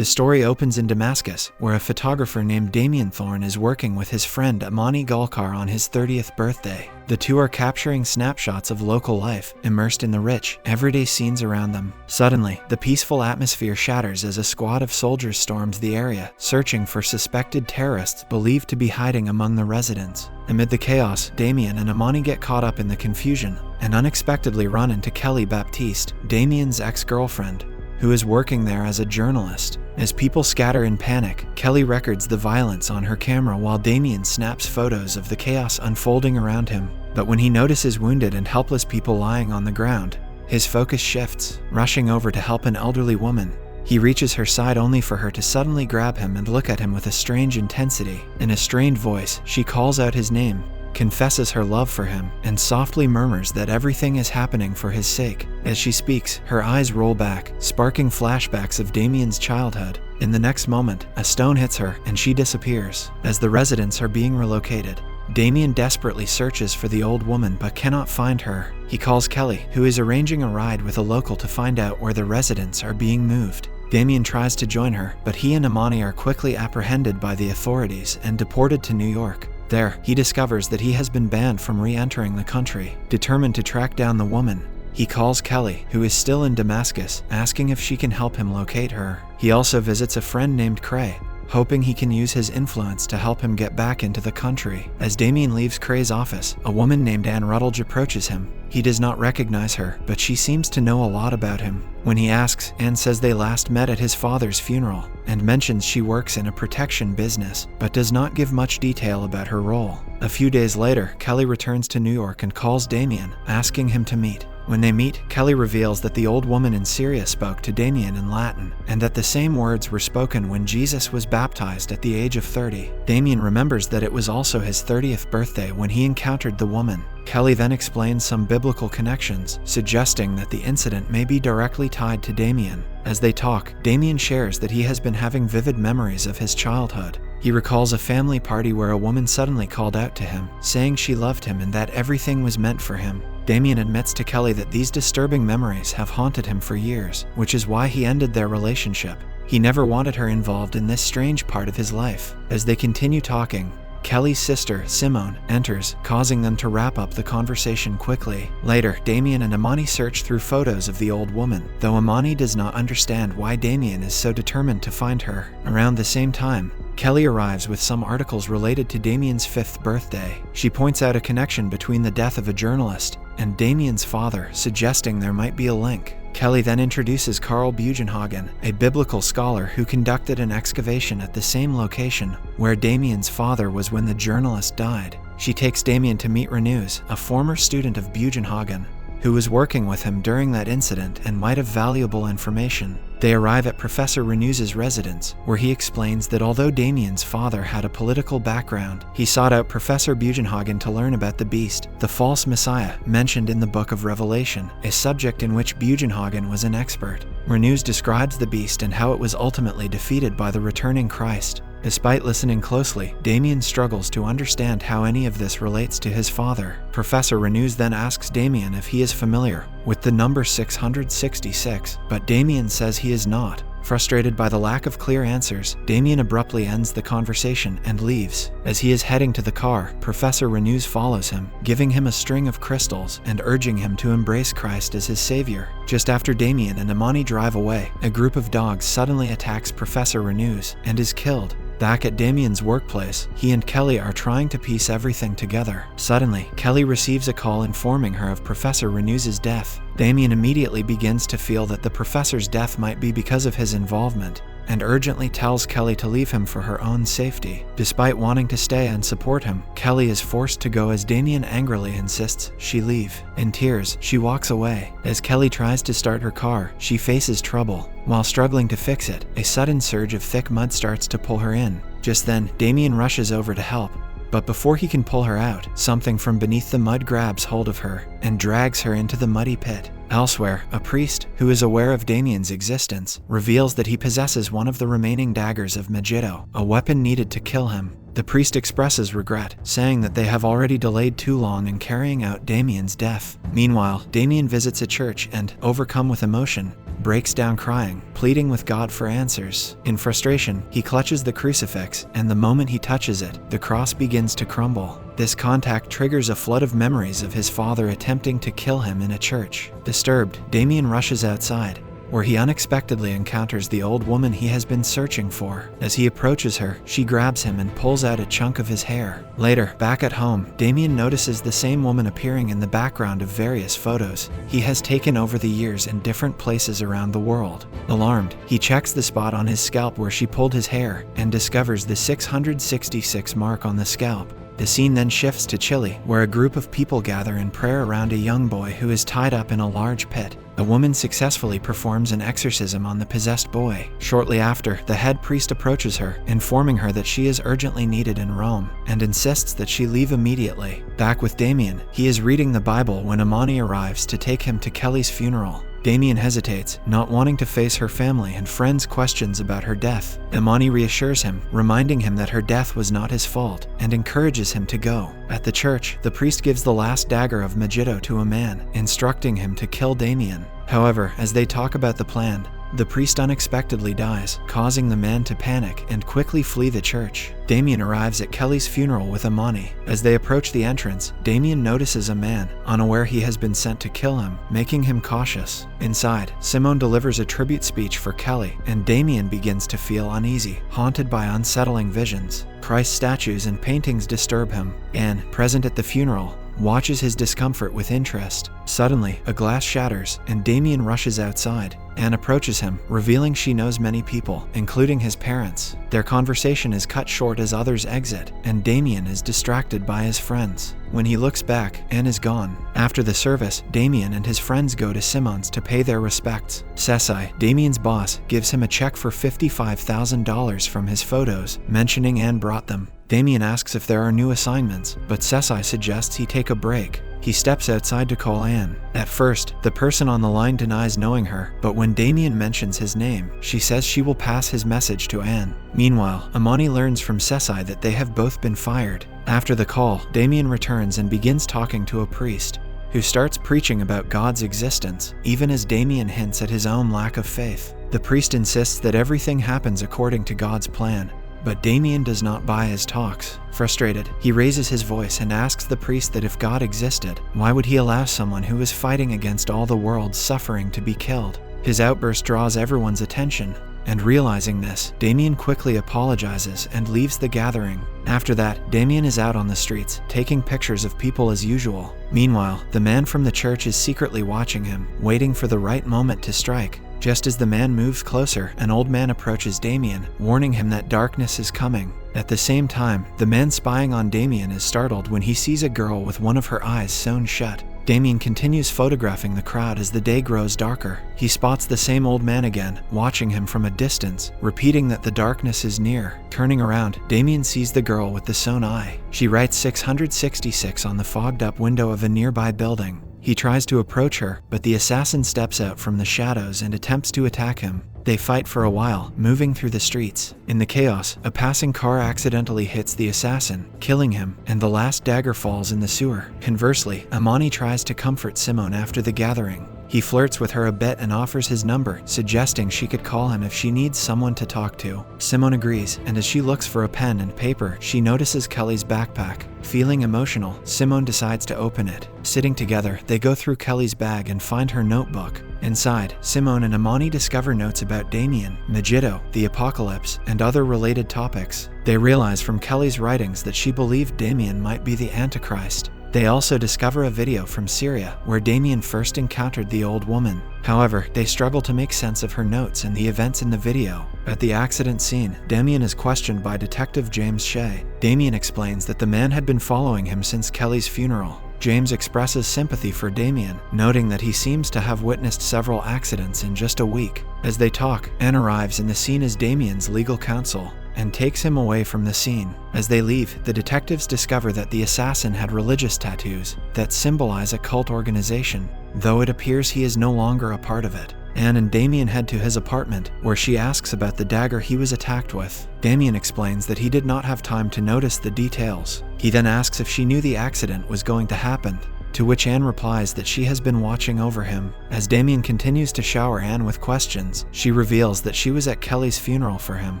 The story opens in Damascus, where a photographer named Damien Thorn is working with his friend Amani Gulkar on his 30th birthday. The two are capturing snapshots of local life, immersed in the rich, everyday scenes around them. Suddenly, the peaceful atmosphere shatters as a squad of soldiers storms the area, searching for suspected terrorists believed to be hiding among the residents. Amid the chaos, Damien and Amani get caught up in the confusion and unexpectedly run into Kelly Baptiste, Damien's ex-girlfriend, who is working there as a journalist. As people scatter in panic, Kelly records the violence on her camera while Damien snaps photos of the chaos unfolding around him. But when he notices wounded and helpless people lying on the ground, his focus shifts, rushing over to help an elderly woman. He reaches her side only for her to suddenly grab him and look at him with a strange intensity. In a strained voice, she calls out his name, confesses her love for him, and softly murmurs that everything is happening for his sake. As she speaks, her eyes roll back, sparking flashbacks of Damien's childhood. In the next moment, a stone hits her and she disappears. As the residents are being relocated, Damien desperately searches for the old woman but cannot find her. He calls Kelly, who is arranging a ride with a local to find out where the residents are being moved. Damien tries to join her, but he and Amani are quickly apprehended by the authorities and deported to New York. There, he discovers that he has been banned from re-entering the country. Determined to track down the woman, he calls Kelly, who is still in Damascus, asking if she can help him locate her. He also visits a friend named Cray, hoping he can use his influence to help him get back into the country. As Damien leaves Cray's office, a woman named Anne Rutledge approaches him. He does not recognize her, but she seems to know a lot about him. When he asks, Anne says they last met at his father's funeral, and mentions she works in a protection business, but does not give much detail about her role. A few days later, Kelly returns to New York and calls Damien, asking him to meet. When they meet, Kelly reveals that the old woman in Syria spoke to Damien in Latin, and that the same words were spoken when Jesus was baptized at the age of 30. Damien remembers that it was also his 30th birthday when he encountered the woman. Kelly then explains some biblical connections, suggesting that the incident may be directly tied to Damien. As they talk, Damien shares that he has been having vivid memories of his childhood. He recalls a family party where a woman suddenly called out to him, saying she loved him and that everything was meant for him. Damien admits to Kelly that these disturbing memories have haunted him for years, which is why he ended their relationship. He never wanted her involved in this strange part of his life. As they continue talking, Kelly's sister, Simone, enters, causing them to wrap up the conversation quickly. Later, Damien and Amani search through photos of the old woman, though Amani does not understand why Damien is so determined to find her. Around the same time, Kelly arrives with some articles related to Damien's 5th birthday. She points out a connection between the death of a journalist and Damien's father, suggesting there might be a link. Kelly then introduces Carl Bugenhagen, a biblical scholar who conducted an excavation at the same location where Damien's father was when the journalist died. She takes Damien to meet Renus, a former student of Bugenhagen, who was working with him during that incident and might have valuable information. They arrive at Professor Renus's residence, where he explains that although Damien's father had a political background, he sought out Professor Bugenhagen to learn about the beast, the false messiah mentioned in the Book of Revelation, a subject in which Bugenhagen was an expert. Renus describes the beast and how it was ultimately defeated by the returning Christ. Despite listening closely, Damien struggles to understand how any of this relates to his father. Professor Renus then asks Damien if he is familiar with the number 666, but Damien says he is not. Frustrated by the lack of clear answers, Damien abruptly ends the conversation and leaves. As he is heading to the car, Professor Renus follows him, giving him a string of crystals and urging him to embrace Christ as his savior. Just after Damien and Amani drive away, a group of dogs suddenly attacks Professor Renus and is killed. Back at Damien's workplace, he and Kelly are trying to piece everything together. Suddenly, Kelly receives a call informing her of Professor Renus's death. Damien immediately begins to feel that the professor's death might be because of his involvement, and urgently tells Kelly to leave him for her own safety. Despite wanting to stay and support him, Kelly is forced to go as Damien angrily insists she leave. In tears, she walks away. As Kelly tries to start her car, she faces trouble. While struggling to fix it, a sudden surge of thick mud starts to pull her in. Just then, Damien rushes over to help. But before he can pull her out, something from beneath the mud grabs hold of her and drags her into the muddy pit. Elsewhere, a priest, who is aware of Damien's existence, reveals that he possesses one of the remaining daggers of Megiddo, a weapon needed to kill him. The priest expresses regret, saying that they have already delayed too long in carrying out Damien's death. Meanwhile, Damien visits a church and, overcome with emotion, breaks down crying, pleading with God for answers. In frustration, he clutches the crucifix, and the moment he touches it, the cross begins to crumble. This contact triggers a flood of memories of his father attempting to kill him in a church. Disturbed, Damien rushes outside, where he unexpectedly encounters the old woman he has been searching for. As he approaches her, she grabs him and pulls out a chunk of his hair. Later, back at home, Damien notices the same woman appearing in the background of various photos he has taken over the years in different places around the world. Alarmed, he checks the spot on his scalp where she pulled his hair and discovers the 666 mark on the scalp. The scene then shifts to Chile, where a group of people gather in prayer around a young boy who is tied up in a large pit. A woman successfully performs an exorcism on the possessed boy. Shortly after, the head priest approaches her, informing her that she is urgently needed in Rome, and insists that she leave immediately. Back with Damien, he is reading the Bible when Amani arrives to take him to Kelly's funeral. Damien hesitates, not wanting to face her family and friends' questions about her death. Amani reassures him, reminding him that her death was not his fault, and encourages him to go. At the church, the priest gives the last dagger of Megiddo to a man, instructing him to kill Damien. However, as they talk about the plan, the priest unexpectedly dies, causing the man to panic and quickly flee the church. Damien arrives at Kelly's funeral with Amani. As they approach the entrance, Damien notices a man, unaware he has been sent to kill him, making him cautious. Inside, Simone delivers a tribute speech for Kelly, and Damien begins to feel uneasy, haunted by unsettling visions. Christ statues and paintings disturb him. Anne, present at the funeral, watches his discomfort with interest. Suddenly, a glass shatters, and Damien rushes outside. Anne approaches him, revealing she knows many people, including his parents. Their conversation is cut short as others exit, and Damien is distracted by his friends. When he looks back, Anne is gone. After the service, Damien and his friends go to Simone's to pay their respects. Ceci, Damien's boss, gives him a check for $55,000 from his photos, mentioning Anne brought them. Damien asks if there are new assignments, but Ceci suggests he take a break. He steps outside to call Anne. At first, the person on the line denies knowing her, but when Damien mentions his name, she says she will pass his message to Anne. Meanwhile, Amani learns from Ceci that they have both been fired. After the call, Damien returns and begins talking to a priest, who starts preaching about God's existence, even as Damien hints at his own lack of faith. The priest insists that everything happens according to God's plan, but Damien does not buy his talks. Frustrated, he raises his voice and asks the priest that if God existed, why would he allow someone who is fighting against all the world's suffering to be killed? His outburst draws everyone's attention, and realizing this, Damien quickly apologizes and leaves the gathering. After that, Damien is out on the streets, taking pictures of people as usual. Meanwhile, the man from the church is secretly watching him, waiting for the right moment to strike. Just as the man moves closer, an old man approaches Damien, warning him that darkness is coming. At the same time, the man spying on Damien is startled when he sees a girl with one of her eyes sewn shut. Damien continues photographing the crowd as the day grows darker. He spots the same old man again, watching him from a distance, repeating that the darkness is near. Turning around, Damien sees the girl with the sewn eye. She writes 666 on the fogged-up window of a nearby building. He tries to approach her, but the assassin steps out from the shadows and attempts to attack him. They fight for a while, moving through the streets. In the chaos, a passing car accidentally hits the assassin, killing him, and the last dagger falls in the sewer. Conversely, Amani tries to comfort Simone after the gathering. He flirts with her a bit and offers his number, suggesting she could call him if she needs someone to talk to. Simone agrees, and as she looks for a pen and paper, she notices Kelly's backpack. Feeling emotional, Simone decides to open it. Sitting together, they go through Kelly's bag and find her notebook. Inside, Simone and Amani discover notes about Damien, Megiddo, the apocalypse, and other related topics. They realize from Kelly's writings that she believed Damien might be the Antichrist. They also discover a video from Syria where Damien first encountered the old woman. However, they struggle to make sense of her notes and the events in the video. At the accident scene, Damien is questioned by Detective James Shea. Damien explains that the man had been following him since Kelly's funeral. James expresses sympathy for Damien, noting that he seems to have witnessed several accidents in just a week. As they talk, Anne arrives in the scene as Damien's legal counsel and takes him away from the scene. As they leave, the detectives discover that the assassin had religious tattoos that symbolize a cult organization, though it appears he is no longer a part of it. Anne and Damien head to his apartment, where she asks about the dagger he was attacked with. Damien explains that he did not have time to notice the details. He then asks if she knew the accident was going to happen. to which Anne replies that she has been watching over him. As Damien continues to shower Anne with questions, she reveals that she was at Kelly's funeral for him,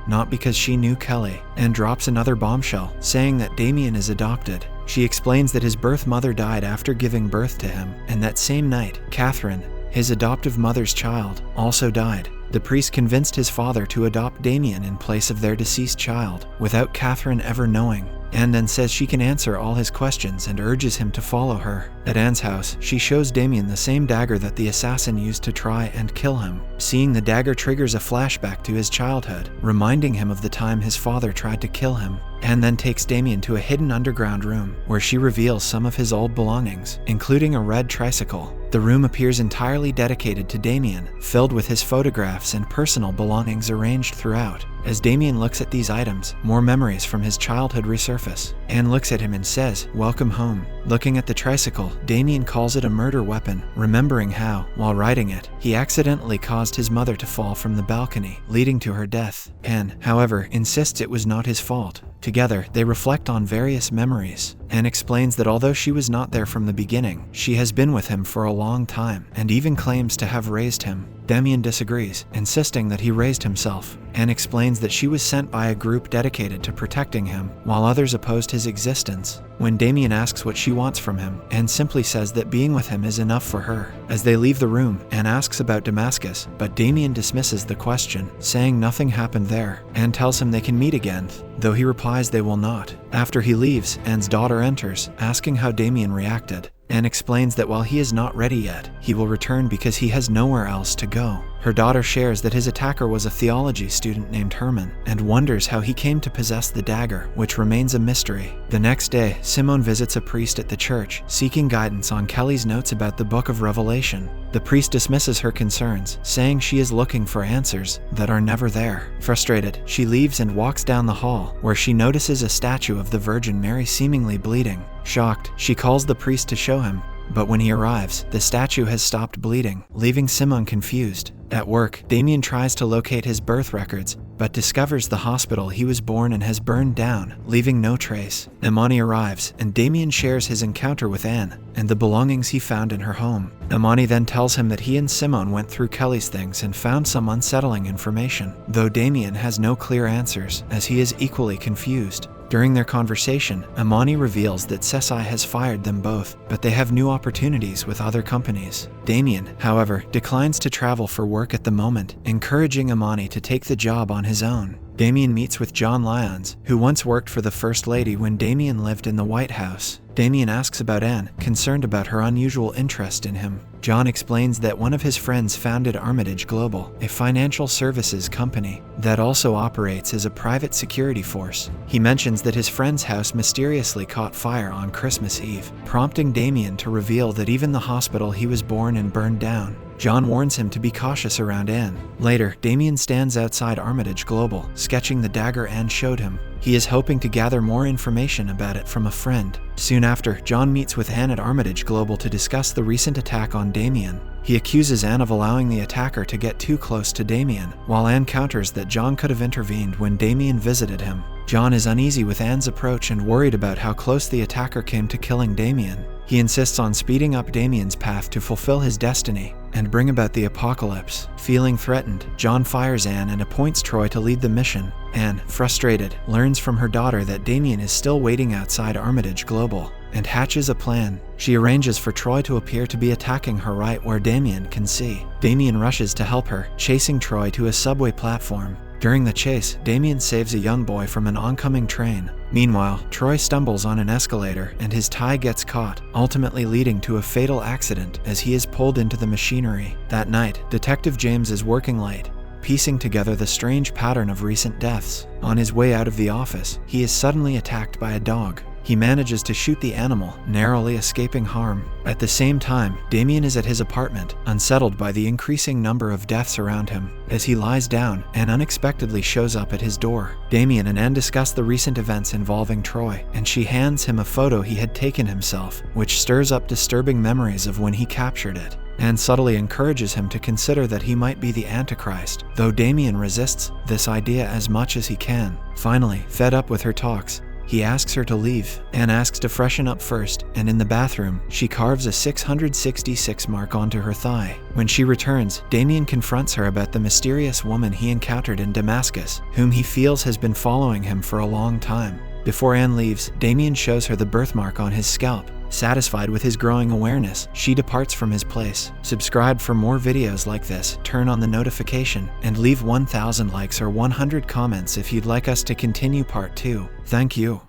not because she knew Kelly, and drops another bombshell, saying that Damien is adopted. She explains that his birth mother died after giving birth to him, and that same night, Catherine, his adoptive mother's child, also died. The priest convinced his father to adopt Damien in place of their deceased child, without Catherine ever knowing. Anne then says she can answer all his questions and urges him to follow her. At Anne's house, she shows Damien the same dagger that the assassin used to try and kill him. Seeing the dagger triggers a flashback to his childhood, reminding him of the time his father tried to kill him. Anne then takes Damien to a hidden underground room, where she reveals some of his old belongings, including a red tricycle. The room appears entirely dedicated to Damien, filled with his photographs and personal belongings arranged throughout. As Damien looks at these items, more memories from his childhood resurface. Anne looks at him and says, "Welcome home." Looking at the tricycle, Damien calls it a murder weapon, remembering how, while riding it, he accidentally caused his mother to fall from the balcony, leading to her death. Anne, however, insists it was not his fault. Together, they reflect on various memories. Anne explains that although she was not there from the beginning, she has been with him for a long time, and even claims to have raised him. Damien disagrees, insisting that he raised himself. Anne explains that she was sent by a group dedicated to protecting him, while others opposed his existence. When Damien asks what she wants from him, Anne simply says that being with him is enough for her. As they leave the room, Anne asks about Damascus, but Damien dismisses the question, saying nothing happened there. Anne tells him they can meet again, though he replies they will not. After he leaves, Anne's daughter enters, asking how Damien reacted. Anne explains that while he is not ready yet, he will return because he has nowhere else to go. Her daughter shares that his attacker was a theology student named Herman, and wonders how he came to possess the dagger, which remains a mystery. The next day, Simone visits a priest at the church, seeking guidance on Kelly's notes about the Book of Revelation. The priest dismisses her concerns, saying she is looking for answers that are never there. Frustrated, she leaves and walks down the hall, where she notices a statue of the Virgin Mary seemingly bleeding. Shocked, she calls the priest to show him, but when he arrives, the statue has stopped bleeding, leaving Simone confused. At work, Damien tries to locate his birth records, but discovers the hospital he was born in has burned down, leaving no trace. Imani arrives, and Damien shares his encounter with Anne and the belongings he found in her home. Imani then tells him that he and Simone went through Kelly's things and found some unsettling information, though Damien has no clear answers, as he is equally confused. During their conversation, Imani reveals that Ceci has fired them both, but they have new opportunities with other companies. Damien, however, declines to travel for work at the moment, encouraging Imani to take the job on his own. Damien meets with John Lyons, who once worked for the First Lady when Damien lived in the White House. Damien asks about Anne, concerned about her unusual interest in him. John explains that one of his friends founded Armitage Global, a financial services company that also operates as a private security force. He mentions that his friend's house mysteriously caught fire on Christmas Eve, prompting Damien to reveal that even the hospital he was born in burned down. John warns him to be cautious around Anne. Later, Damien stands outside Armitage Global, sketching the dagger Anne showed him. He is hoping to gather more information about it from a friend. Soon after, John meets with Anne at Armitage Global to discuss the recent attack on Damien. He accuses Anne of allowing the attacker to get too close to Damien, while Anne counters that John could have intervened when Damien visited him. John is uneasy with Anne's approach and worried about how close the attacker came to killing Damien. He insists on speeding up Damien's path to fulfill his destiny and bring about the apocalypse. Feeling threatened, John fires Anne and appoints Troy to lead the mission. Anne, frustrated, learns from her daughter that Damien is still waiting outside Armitage Global and hatches a plan. She arranges for Troy to appear to be attacking her right where Damien can see. Damien rushes to help her, chasing Troy to a subway platform. During the chase, Damien saves a young boy from an oncoming train. Meanwhile, Troy stumbles on an escalator and his tie gets caught, ultimately leading to a fatal accident as he is pulled into the machinery. That night, Detective James is working late, piecing together the strange pattern of recent deaths. On his way out of the office, he is suddenly attacked by a dog. He manages to shoot the animal, narrowly escaping harm. At the same time, Damien is at his apartment, unsettled by the increasing number of deaths around him. As he lies down, Anne unexpectedly shows up at his door. Damien and Anne discuss the recent events involving Troy, and she hands him a photo he had taken himself, which stirs up disturbing memories of when he captured it. Anne subtly encourages him to consider that he might be the Antichrist, though Damien resists this idea as much as he can. Finally, fed up with her talks, He asks her to leave. Anne asks to freshen up first, and in the bathroom, she carves a 666 mark onto her thigh. When she returns, Damien confronts her about the mysterious woman he encountered in Damascus, whom he feels has been following him for a long time. Before Anne leaves, Damien shows her the birthmark on his scalp. Satisfied with his growing awareness, she departs from his place. Subscribe for more videos like this, turn on the notification, and leave 1,000 likes or 100 comments if you'd like us to continue part 2. Thank you.